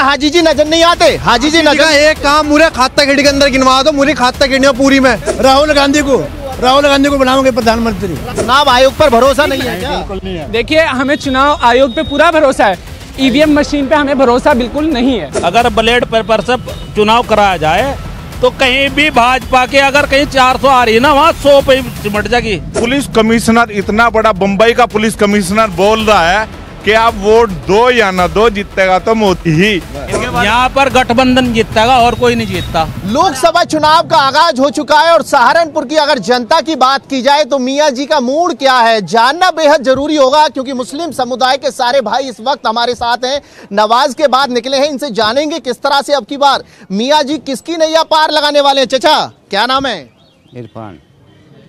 क्या हाजी जी नजर नहीं आते? हाजी जी नजर एक काम मुझे खाता खेड़ी के अंदर गिनवा दो, मुझे खाता खेड़ी पूरी में। राहुल गांधी को बनाओगे प्रधानमंत्री। चुनाव आयोग पर भरोसा नहीं है क्या? बिल्कुल नहीं है। देखिए, हमें चुनाव आयोग पे पूरा भरोसा है, ईवीएम मशीन पे हमें भरोसा बिल्कुल नहीं है। अगर ब्लेड पेपर से चुनाव कराया जाए तो कहीं भी भाजपा के अगर कहीं 400 आ रही है ना, वहाँ 100 पे चिमट जाएगी। पुलिस कमिश्नर इतना बड़ा बम्बई का पुलिस कमिश्नर बोल रहा है कि आप वोट दो या ना दो, जीतेगा तो मोदी ही। यहाँ पर गठबंधन जीतेगा और कोई नहीं जीतता। लोकसभा चुनाव का आगाज हो चुका है और सहारनपुर की अगर जनता की बात की जाए तो मियां जी का मूड क्या है जानना बेहद जरूरी होगा, क्योंकि मुस्लिम समुदाय के सारे भाई इस वक्त हमारे साथ हैं, नवाज के बाद निकले हैं। इनसे जानेंगे किस तरह से अब की बार मियां जी किसकी नैया पार लगाने वाले हैं। चचा क्या नाम है?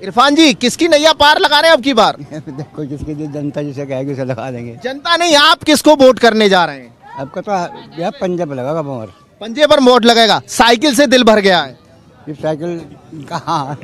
इरफान जी, किसकी नैया पार लगा रहे हैं अब की बार? देखो जिसकी जो जनता जिसे कहेगी उसे लगा देंगे। जनता नहीं, आप किसको वोट करने जा रहे हैं? आपका तो यह पंजे पर लगा मोहर। पंजे पर वोट लगेगा। साइकिल से दिल भर गया है। ये साइकिल कहाँ?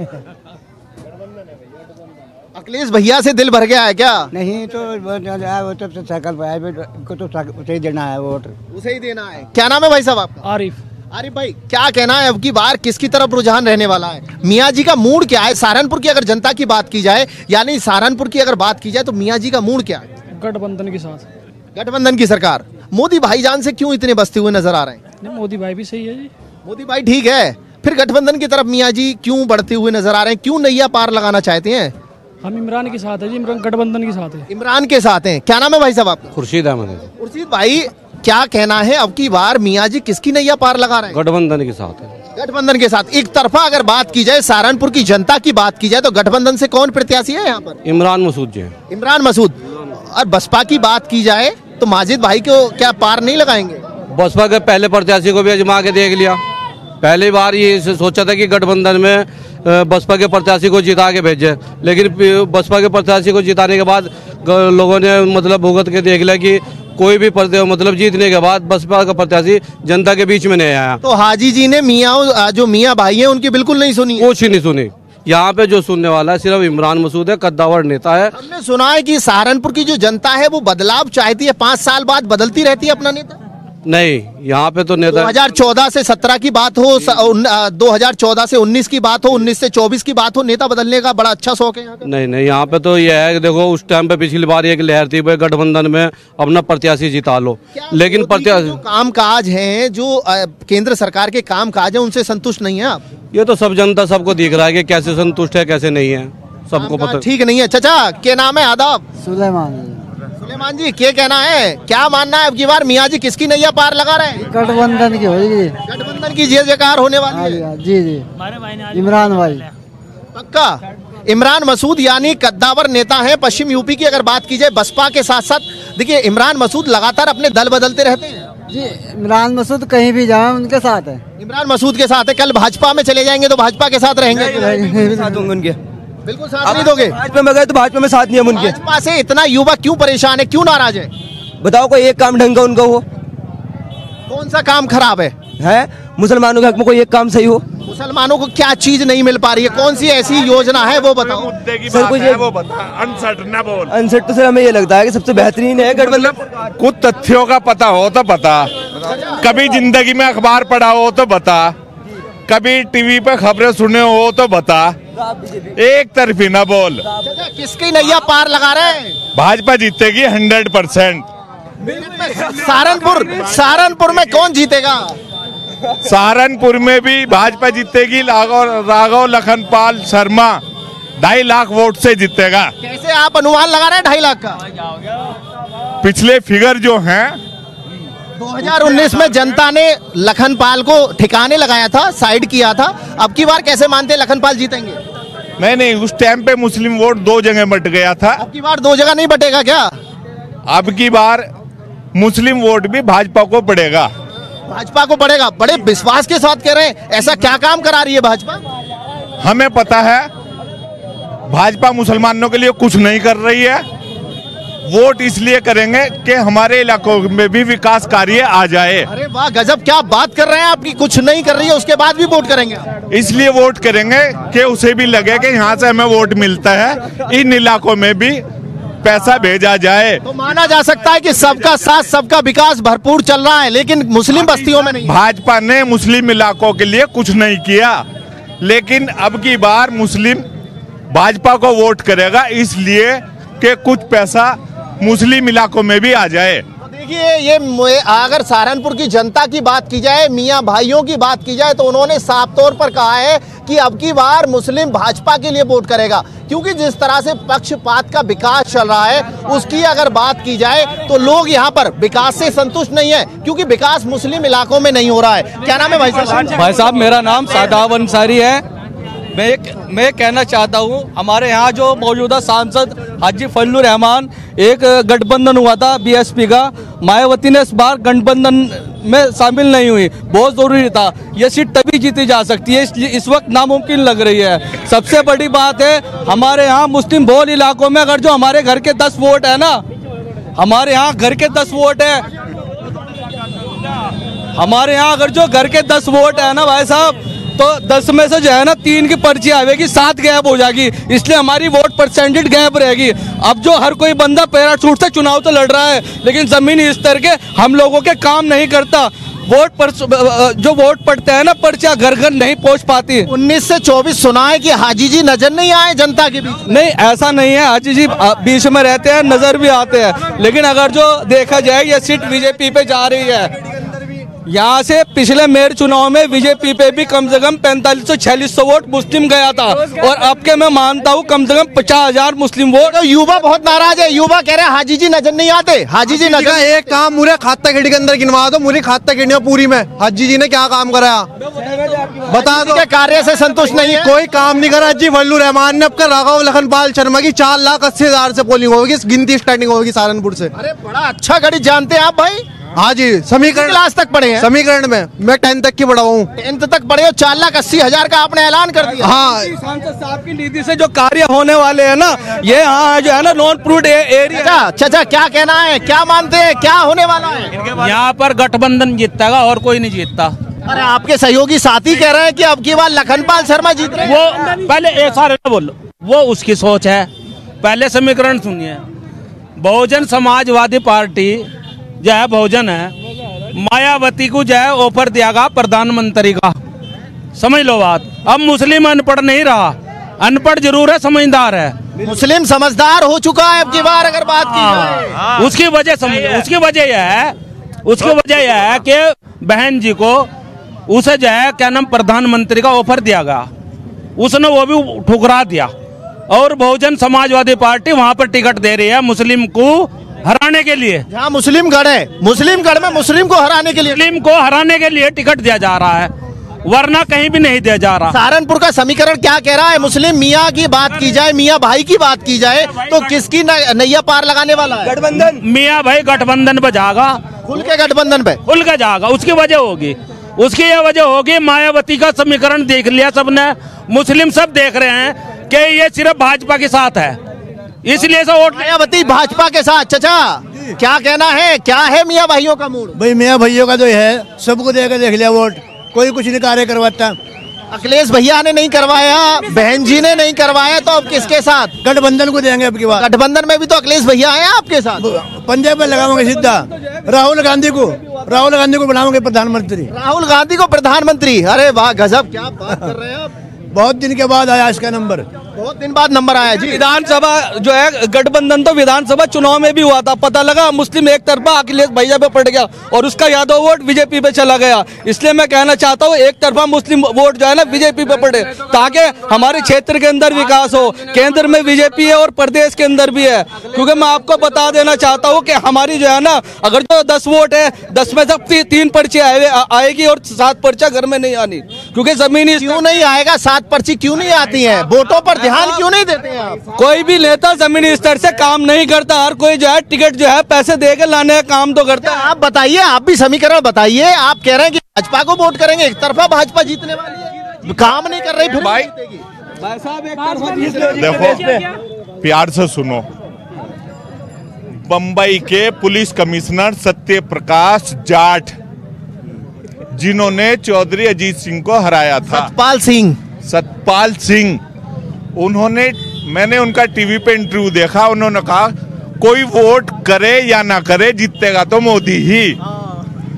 अखिलेश भैया से दिल भर गया है क्या? नहीं तो वो तो साइकिल पर आए, को तो उसे ही देना है वोट, उसे ही देना है। क्या नाम है भाई साहब आपका? आरिफ। आरिफ भाई, क्या कहना है अब की बार किसकी तरफ रुझान रहने वाला है? मियां जी का मूड क्या है? सहारनपुर की अगर जनता की बात की जाए, यानी सहारनपुर की अगर बात की जाए तो मियां जी का मूड क्या है? गठबंधन के साथ। गठबंधन की सरकार। मोदी भाईजान से क्यों इतने बसते हुए नजर आ रहे हैं? नहीं, मोदी भाई भी सही है जी। मोदी भाई ठीक है, फिर गठबंधन की तरफ मियां जी क्यों बढ़ते हुए नजर आ रहे हैं? क्यों नैया पार लगाना चाहते हैं? हम इमरान के साथ है जी, इमरान गठबंधन के साथ है। इमरान के साथ हैं। क्या नाम है भाई साहब आपका? खुर्शीद अहमद। खुर्शीद भाई, क्या कहना है अब की बार मियां जी किसकी नैया पार लगा रहे हैं? गठबंधन के साथ है। गठबंधन के साथ। एक तरफा अगर बात की जाए, सहारनपुर की जनता की बात की जाए तो गठबंधन से कौन प्रत्याशी है यहाँ पर? इमरान मसूद जी। इमरान मसूद। और बसपा की बात की जाए तो माजिद भाई को क्या पार नहीं लगाएंगे? बसपा के पहले प्रत्याशी को भी आजमा के देख लिया। पहली बार ये सोचा था कि गठबंधन में बसपा के प्रत्याशी को जिता के भेजे, लेकिन बसपा के प्रत्याशी को जिताने के बाद लोगों ने मतलब भुगत के देख लिया कि कोई भी मतलब जीतने के बाद बसपा का प्रत्याशी जनता के बीच में नहीं आया। तो हाजी जी ने मियां भाई हैं उनकी बिल्कुल नहीं सुनी? कुछ नहीं सुनी। यहाँ पे जो सुनने वाला है सिर्फ इमरान मसूद है, कद्दावर नेता है। हमने सुना है कि सहारनपुर की जो जनता है वो बदलाव चाहती है, 5 साल बाद बदलती रहती है अपना नेता। नहीं, यहाँ पे तो नेता 2014 से 17 की बात हो, 2014 से 19 की बात हो, 19 से 24 की बात हो, नेता बदलने का बड़ा अच्छा शौक है यहाँ का। नहीं, यहाँ पे तो यह है कि देखो उस टाइम पे पिछली बार एक लहर थी भाई गठबंधन में अपना प्रत्याशी जिता लो, लेकिन प्रत्याशी काम काज है जो केंद्र सरकार के काम काज है उनसे संतुष्ट नहीं है आप? ये तो सब जनता सबको दिख रहा है कि कैसे संतुष्ट है कैसे नहीं है, सबको पता। ठीक नहीं है। चाचा क्या नाम है? आदाब। सुलेमान जी, क्या कहना है, क्या मानना है अब की बार मियां जी किसकी नैया पार लगा रहे हैं? गठबंधन की होगी। गठबंधन की जय जयकार होने वाली है। जी जी, इमरान भाई पक्का। इमरान मसूद यानी कद्दावर नेता है पश्चिम यूपी की। अगर बात की जाए बसपा के साथ साथ, देखिए इमरान मसूद लगातार अपने दल बदलते रहते हैं जी। इमरान मसूद कहीं भी जाए उनके साथ है। इमरान मसूद के साथ है। कल भाजपा में चले जाएंगे तो भाजपा के साथ रहेंगे? उनके बिल्कुल साथ नहीं दोगे? भाजपा में गए तो भाजपा में साथ नहीं है उनके। भाजपा से इतना युवा क्यों परेशान है, क्यों नाराज है? बताओ कोई एक काम ढंग का उनका हो। कौन सा काम खराब है? मुसलमानों के हक में कोई एक काम सही हो। मुसलमानों को क्या चीज नहीं मिल पा रही है? कौन सी ऐसी योजना है वो बताओ। सर कुछ वो बता। अनसर्ट ना बोल। अनसर्ट तो सर हमें ये लगता है कि सबसे बेहतरीन है गठबंधन। कुछ तथ्यों का पता हो तो बता, कभी जिंदगी में अखबार पढ़ा हो तो बता, कभी टीवी पे खबरें सुने हो तो बता, एक तरफी ना बोल। किसकी नैया पार लगा रहे हैं? भाजपा जीतेगी 100%। सहारनपुर में कौन जीतेगा? सहारनपुर में भी भाजपा जीतेगी। राघव लखनपाल शर्मा 2.5 लाख वोट से जीतेगा। कैसे आप अनुमान लगा रहे हैं 2.5 लाख का? पिछले फिगर जो हैं 2019 में जनता ने लखनपाल को ठिकाने लगाया था, साइड किया था। अब की बार कैसे मानते हैं लखनपाल जीतेंगे? नहीं, उस टाइम पे मुस्लिम वोट 2 जगह बट गया था। अब की बार 2 जगह नहीं बटेगा क्या? अब की बार मुस्लिम वोट भी भाजपा को पड़ेगा। भाजपा को पड़ेगा? बड़े विश्वास के साथ कह रहे हैं। ऐसा क्या काम करा रही है भाजपा? हमें पता है भाजपा मुसलमानों के लिए कुछ नहीं कर रही है। वोट इसलिए करेंगे कि हमारे इलाकों में भी विकास कार्य आ जाए। अरे वाह, गजब, क्या बात कर रहे हैं आपकी। कुछ नहीं कर रही है उसके बाद भी वोट करेंगे? इसलिए वोट करेंगे कि उसे भी लगे कि यहाँ से हमें वोट मिलता है, इन इलाकों में भी पैसा भेजा जाए। तो माना जा सकता है कि सबका साथ सबका विकास भरपूर चल रहा है, लेकिन मुस्लिम बस्तियों में नहीं। भाजपा ने मुस्लिम इलाकों के लिए कुछ नहीं किया, लेकिन अब की बार मुस्लिम भाजपा को वोट करेगा, इसलिए कि कुछ पैसा मुस्लिम इलाकों में भी आ जाए। देखिए, ये अगर सहारनपुर की जनता की बात की जाए, मियां भाइयों की बात की जाए, तो उन्होंने साफ तौर पर कहा है कि अब की बार मुस्लिम भाजपा के लिए वोट करेगा, क्योंकि जिस तरह से पक्षपात का विकास चल रहा है उसकी अगर बात की जाए तो लोग यहाँ पर विकास से संतुष्ट नहीं है, क्योंकि विकास मुस्लिम इलाकों में नहीं हो रहा है। क्या नाम है भाई साहब? भाई साहब, मेरा नाम सादाब अंसारी है। मैं कहना चाहता हूँ, हमारे यहाँ जो मौजूदा सांसद हाजी फजलुर रहमान, एक गठबंधन हुआ था बीएसपी का, मायावती ने इस बार गठबंधन में शामिल नहीं हुई, बहुत जरूरी था। ये सीट तभी जीती जा सकती है, इसलिए इस वक्त नामुमकिन लग रही है। सबसे बड़ी बात है, हमारे यहाँ मुस्लिम बहुल इलाकों में अगर जो हमारे घर के 10 वोट है ना, हमारे यहाँ घर के 10 वोट है, हमारे यहाँ अगर जो घर के 10 वोट है ना भाई साहब, तो 10 में से जो है ना 3 की पर्ची आएगी, 7 गैप हो जाएगी, इसलिए हमारी वोट परसेंटेज गैप रहेगी। अब जो हर कोई बंदा पैराशूट से चुनाव तो लड़ रहा है, लेकिन जमीनी स्तर के हम लोगों के काम नहीं करता। जो वोट पड़ते हैं ना, पर्चा घर घर नहीं पहुंच पाती। 19 से 24 सुना है कि हाजी जी नजर नहीं आए जनता के बीच। नहीं, ऐसा नहीं है, हाजी जी बीच में रहते हैं, नजर भी आते हैं, लेकिन अगर जो देखा जाए ये सीट बीजेपी पे जा रही है। यहाँ से पिछले मेयर चुनाव में बीजेपी पे भी कम से कम 4500-4600 वोट मुस्लिम गया था, और अब के मैं मानता हूँ कम से कम 50,000 मुस्लिम वोट। तो युवा बहुत नाराज है, युवा कह रहे हैं हाजी जी नजर नहीं आते। हाजी जी नजर, एक काम मुझे खाता खेड़ी के अंदर गिनवा दो, मुझे खाता खेड़ी पूरी में हाजी जी ने क्या काम कराया बता दो। कार्य से संतुष्ट नहीं है, कोई काम नहीं करा। हाजी फजलुर रहमान ने अब राघव लखनपाल शर्मा की 4,80,000 से पोलिंग होगी, गिनती स्टार्टिंग होगी सहारनपुर से। अरे बड़ा अच्छा गणित जानते हैं आप भाई। हाँ जी, समीकरण क्लास तक पढ़े हैं? समीकरण में मैं 10th तक की पढ़ा हूँ। 10th तक पढ़े हो, 4,80,000 का आपने ऐलान कर दिया। हाँ, सांसद साहब की नीति से जो कार्य होने वाले हैं ना, ये हाँ जो है ना नॉन प्रूव्ड एरिया। अच्छा, क्या कहना है, क्या मानते हैं, क्या होने वाला है? यहाँ पर गठबंधन जीतेगा और कोई नहीं जीतता। अरे आपके सहयोगी साथी कह रहे हैं कि अब की बार लखनपाल शर्मा जीत रहे हैं। वो पहले ऐसा बोलो, वो उसकी सोच है। पहले समीकरण सुनिए। बहुजन समाजवादी पार्टी जो है बहुजन है, मायावती को जो है ऑफर दिया गया प्रधानमंत्री का, समझ लो बात। अब मुस्लिम अनपढ़ नहीं रहा, अनपढ़ जरूर है, समझदार है। मुस्लिम समझदार हो चुका है अब की बार अगर बात की जाए। उसकी वजह यह है कि बहन जी को उसे जो है क्या नाम प्रधानमंत्री का ऑफर दिया गया, उसने वो भी ठुकरा दिया, और बहुजन समाजवादी पार्टी वहां पर टिकट दे रही है मुस्लिम को हराने के लिए। जहाँ मुस्लिम गढ़ है, मुस्लिम गढ़ में मुस्लिम को हराने के लिए टिकट दिया जा रहा है, वरना कहीं भी नहीं दिया जा रहा। सहारनपुर का समीकरण क्या कह रहा है? मुस्लिम मियाँ की बात की जाए, मियाँ भाई की बात की जाए, तो किसकी नैया पार लगाने वाला है? गठबंधन। मियाँ भाई गठबंधन पे जाएगा, खुल के गठबंधन पे खुल के जाएगा। उसकी यह वजह होगी, मायावती का समीकरण देख लिया सबने, मुस्लिम सब देख रहे हैं कि ये सिर्फ भाजपा के साथ है, इसलिए से वोट। मायावती भाजपा के साथ। चाचा क्या कहना है, क्या है मियाँ भाइयों का मूड? भाई मियाँ भाइयों का जो है सबको देख लिया वोट, कोई कुछ नहीं कार्य करवाता। अखिलेश भैया ने नहीं करवाया, बहन जी ने नहीं करवाया, तो अब किसके साथ? गठबंधन को देंगे अब की बार। गठबंधन में भी तो अखिलेश भैया आए आपके साथ। पंजाब में लगाओगे सीधा राहुल गांधी को बनाओगे प्रधानमंत्री। राहुल गांधी को प्रधानमंत्री? अरे वाह, गजब, क्या बात कर रहे हैं आप। बहुत दिन के बाद आया इसका नंबर, बहुत दिन बाद नंबर आया जी। विधानसभा जो है गठबंधन तो विधानसभा चुनाव में भी हुआ था, पता लगा मुस्लिम एक तरफा अखिलेश भैया पे पड़ गया और उसका यादव वोट बीजेपी पे चला गया। इसलिए मैं कहना चाहता हूँ एक तरफा मुस्लिम वोट जो है ना बीजेपी पे पड़े, ताकि हमारे क्षेत्र के अंदर विकास हो। केंद्र में बीजेपी है और प्रदेश के अंदर भी है, क्योंकि मैं आपको बता देना चाहता हूँ कि हमारी जो है ना, अगर जो 10 वोट है, 10 में से 3 पर्ची आएगी और 7 पर्चा घर में नहीं आनी, क्योंकि जमीनी। क्यों नहीं आएगा? 7 पर्ची क्यों नहीं आती है? वोटों पर ध्यान क्यों नहीं देते हैं आप? कोई भी नेता जमीनी स्तर से काम नहीं करता, हर कोई जो है टिकट जो है पैसे दे के लाने का काम तो करता है। आप बताइए, आप भी समीकरण बताइए। आप कह रहे हैं कि भाजपा को वोट करेंगे, एक तरफा भाजपा जीतने वाली है, काम नहीं कर रही, फिर भाई देखो प्यार से सुनो। बंबई के पुलिस कमिश्नर सत्य प्रकाश जाट, जिन्होंने चौधरी अजीत सिंह को हराया था, सतपाल सिंह, उन्होंने, मैंने उनका टीवी पे इंटरव्यू देखा, उन्होंने कहा कोई वोट करे या ना करे, जीतेगा तो मोदी ही।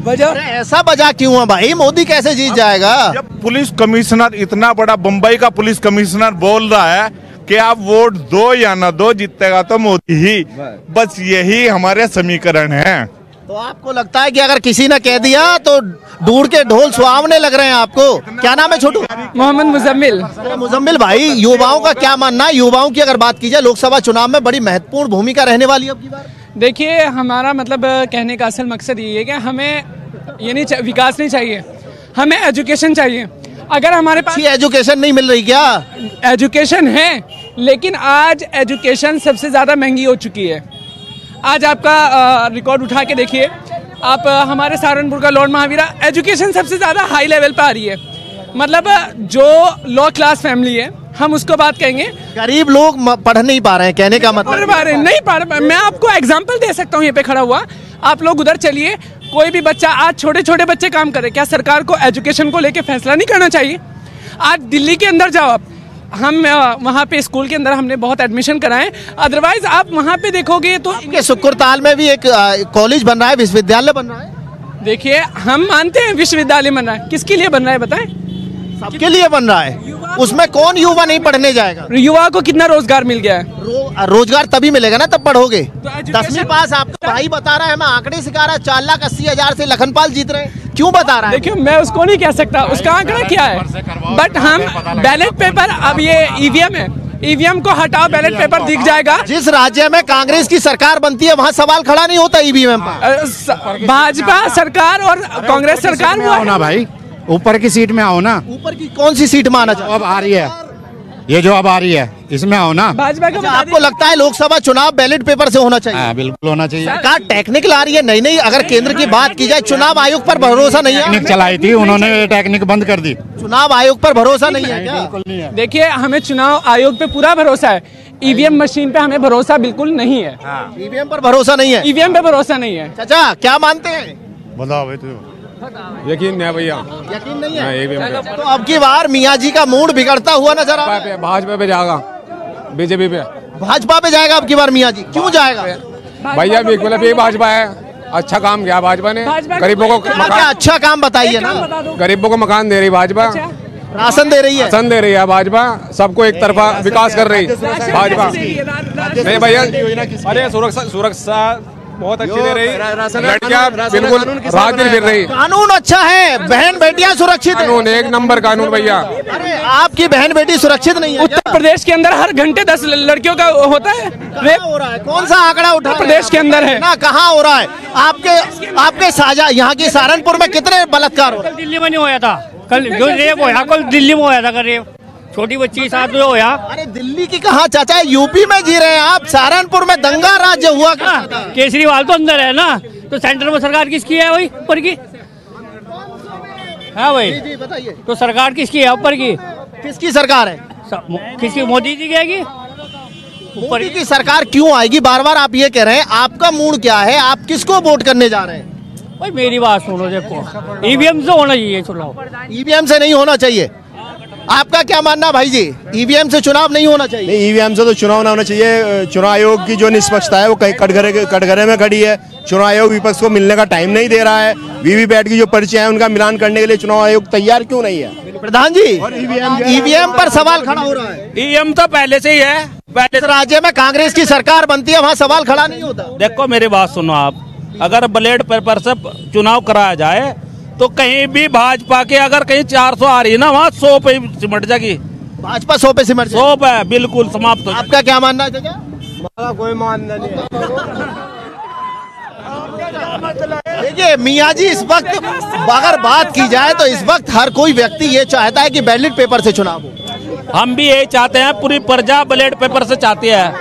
अरे ऐसा वजह क्यों है भाई, मोदी कैसे जीत जाएगा? जब पुलिस कमिश्नर, इतना बड़ा बम्बई का पुलिस कमिश्नर बोल रहा है कि आप वोट दो या ना दो, जीतेगा तो मोदी ही, बस यही हमारे समीकरण हैं। तो आपको लगता है कि अगर किसी ने कह दिया तो दूर के ढोल सुहावने लग रहे हैं आपको? क्या नाम है छोटू? मोहम्मद मुजम्मिल। मुजम्मिल भाई, युवाओं का क्या मानना है? युवाओं की अगर बात की जाए, लोकसभा चुनाव में बड़ी महत्वपूर्ण भूमिका रहने वाली है अब की बार। देखिए, हमारा मतलब कहने का असल मकसद ये है कि हमें ये नहीं, विकास नहीं चाहिए, हमें एजुकेशन चाहिए। अगर हमारे पास एजुकेशन नहीं मिल रही क्या? एजुकेशन है, लेकिन आज एजुकेशन सबसे ज़्यादा महंगी हो चुकी है। आज आपका रिकॉर्ड उठा के देखिए आप, हमारे सहारनपुर का लॉर्ड महावीरा एजुकेशन सबसे ज़्यादा हाई लेवल पे आ रही है। मतलब जो लो क्लास फैमिली है, हम उसको बात कहेंगे। गरीब लोग पढ़ नहीं पा रहे हैं, कहने का मतलब नहीं पढ़। मैं आपको एग्जांपल दे सकता हूँ, यहाँ पे खड़ा हुआ, आप लोग उधर चलिए, कोई भी बच्चा, आज छोटे छोटे बच्चे काम करे, क्या सरकार को एजुकेशन को लेके फैसला नहीं करना चाहिए? आज दिल्ली के अंदर जाओ आप, हम वहाँ पे स्कूल के अंदर हमने बहुत एडमिशन कराए, अदरवाइज आप वहाँ पे देखोगे तो सुकुरताल में भी एक कॉलेज बन रहा है, विश्वविद्यालय बन रहा है। देखिए, हम मानते हैं विश्वविद्यालय बन रहा है, किसके लिए बन रहा है बताएं? सबके लिए बन रहा है। उसमें कौन युवा नहीं पढ़ने जाएगा? युवा को कितना रोजगार मिल गया है? रोजगार तभी मिलेगा ना तब पढ़ोगे। 10वीं पास आपका भाई बता रहा है, मैं आंकड़े सिखा रहा, 4,80,000 से लखनपाल जीत रहे हैं, क्यों बता रहा है? देखिए, मैं उसको नहीं कह सकता उसका आंकड़ा क्या है, बट हम बैलेट पेपर, अब ये ईवीएम है, ईवीएम को हटाओ, बैलेट पेपर दिख जाएगा। जिस राज्य में कांग्रेस की सरकार बनती है वहाँ सवाल खड़ा नहीं होता ईवीएम पर। भाजपा सरकार और कांग्रेस सरकार आओ ना भाई, ऊपर की सीट में आओ ना। ऊपर की कौन सी सीट में आना चाहिए? अब आ रही है, ये जो अब आ रही है इसमें आओ ना। भाजपा का आपको लगता है लोकसभा चुनाव बैलेट पेपर से होना चाहिए? बिल्कुल होना चाहिए। सरकार टेक्निक ला रही है, नहीं अगर केंद्र की बात की जाए, चुनाव आयोग पर भरोसा नहीं है। टेक्निक चलाई थी उन्होंने, टेक्निक बंद कर दी। चुनाव आयोग पर भरोसा नहीं है क्या? बिल्कुल नहीं है। देखिए, हमें चुनाव आयोग पे पूरा भरोसा है, ईवीएम मशीन पे हमें भरोसा बिल्कुल नहीं है। ईवीएम पर भरोसा नहीं है? ईवीएम पे भरोसा नहीं है। चाचा क्या मानते हैं? बताओ भाई, तू यकीन नहीं है भैया, यकीन नहीं है। तो अब की बार मियाँ जी का मूड बिगड़ता हुआ नजर आ रहा है। भाजपा पे जाएगा, बीजेपी पे। भाजपा पे जाएगा अब की बार मियाँ जी, क्यों जाएगा? भैया मतलब ये भाजपा है, अच्छा काम किया भाजपा ने, गरीबों को क्या अच्छा काम बताइए ना। गरीबों को मकान दे रही भाजपा, राशन दे रही है, राशन दे रही है भाजपा, सबको एक तरफा विकास कर रही भाजपा। नहीं भैया, अरे सुरक्षा बहुत अच्छी दे रही, लड़कियां बिल्कुल रात दिन फिर रही। कानून अच्छा है, बहन बेटियां सुरक्षित है। कानून एक नंबर कानून भैया। अरे आपकी बहन बेटी सुरक्षित नहीं है? उत्तर प्रदेश के अंदर हर घंटे 10 लड़कियों का होता है रेप हो रहा है। कौन सा आंकड़ा उठा? प्रदेश के अंदर है ना, कहाँ हो रहा है? आपके साझा यहाँ की सहारनपुर में कितने बलात्कार हो रहे? दिल्ली में नहीं होया था, कल जो रेप होया, कल दिल्ली में होया था, कल रेप छोटी बच्ची के साथ जो होया। अरे दिल्ली की कहाँ चाचा, यूपी में जी रहे हैं आप, सहारनपुर में दंगा राज्य हुआ। केजरीवाल तो अंदर है ना, तो सेंटर में सरकार किसकी है? वही ऊपर की है भाई। जी बताइए, तो सरकार किसकी है? ऊपर की। किसकी सरकार है? किसकी? मोदी जी की आएगी। ऊपर की सरकार क्यों आएगी? बार बार आप ये कह रहे हैं, आपका मूड क्या है? आप किसको वोट करने जा रहे हैं? भाई मेरी बात सुनो, देखो ईवीएम से होना चाहिए चुनाव। ईवीएम से नहीं होना चाहिए, आपका क्या मानना भाई जी? ईवीएम से चुनाव नहीं होना चाहिए? नहीं, ईवीएम से तो चुनाव ना होना चाहिए। चुनाव आयोग की जो निष्पक्षता है वो कटघरे में खड़ी है। चुनाव आयोग विपक्ष को मिलने का टाइम नहीं दे रहा है। वीवीपैट की जो पर्चियां हैं उनका मिलान करने के लिए चुनाव आयोग तैयार क्यों नहीं है? प्रधान जी, ईवीएम पर सवाल खड़ा हो रहा है। ईवीएम तो पहले से ही है, पहले राज्य में कांग्रेस की सरकार बनती है, वहाँ सवाल खड़ा नहीं होता। देखो मेरी बात सुनो आप, अगर बैलेट पेपर से चुनाव कराया जाए तो कहीं भी भाजपा के अगर कहीं 400 आ रही है ना, वहाँ 100 पे सिमट जाएगी। भाजपा 100 पे सिमट 100 पे बिल्कुल समाप्त हो। आपका क्या मानना है चाचा? हमारा कोई मानना नहीं है। देखिए मियाँ जी, इस वक्त अगर बात की जाए तो इस वक्त हर कोई व्यक्ति ये चाहता है कि बैलेट पेपर से चुनाव हो। हम भी यही चाहते हैं, पूरी प्रजा बैलेट पेपर से चाहती है,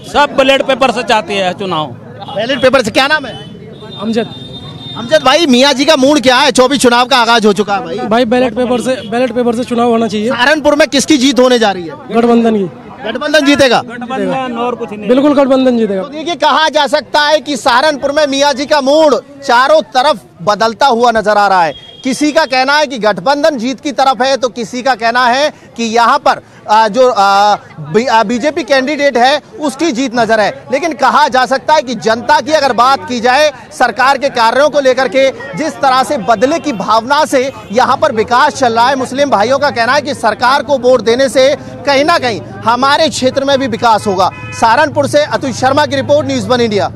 सब बैलेट पेपर से चाहती है चुनाव। बैलेट पेपर से। क्या नाम है? अमजद भाई, मियाँ जी का मूड क्या है? 24 चुनाव का आगाज हो चुका है भाई। बैलेट पेपर से चुनाव होना चाहिए। सहारनपुर में किसकी जीत होने जा रही है? गठबंधन की। गठबंधन जीतेगा? गठबंधन और कुछ नहीं, बिल्कुल गठबंधन जीतेगा। तो देखिए, कहा जा सकता है कि सहारनपुर में मियाँ जी का मूड चारों तरफ बदलता हुआ नजर आ रहा है। किसी का कहना है कि गठबंधन जीत की तरफ है, तो किसी का कहना है कि यहाँ पर जो बीजेपी कैंडिडेट है उसकी जीत नजर है। लेकिन कहा जा सकता है कि जनता की अगर बात की जाए, सरकार के कार्यों को लेकर के जिस तरह से बदले की भावना से यहाँ पर विकास चल रहा है, मुस्लिम भाइयों का कहना है कि सरकार को वोट देने से कहीं ना कहीं हमारे क्षेत्र में भी विकास होगा। सहारनपुर से अतुल शर्मा की रिपोर्ट, न्यूज़ 1 इंडिया।